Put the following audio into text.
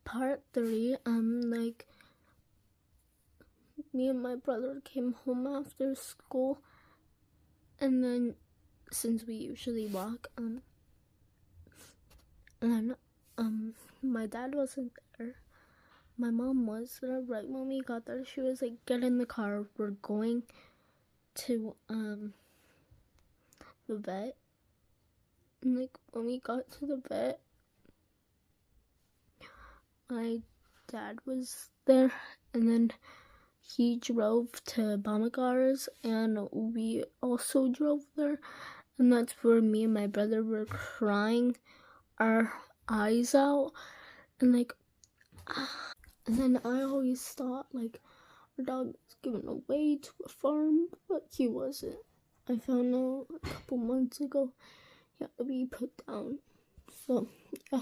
Part 3, like, me and my brother came home after school, and then, since we usually walk, and my dad wasn't there. My mom was there. Right when we got there, she was like, get in the car, we're going to, the vet. And, like, when we got to the vet, my dad was there, and then he drove to Bamagars, and we also drove there, and that's where me and my brother were crying our eyes out, and like, and then I always thought like our dog was given away to a farm, but he wasn't. I found out a couple months ago he had to be put down. So yeah.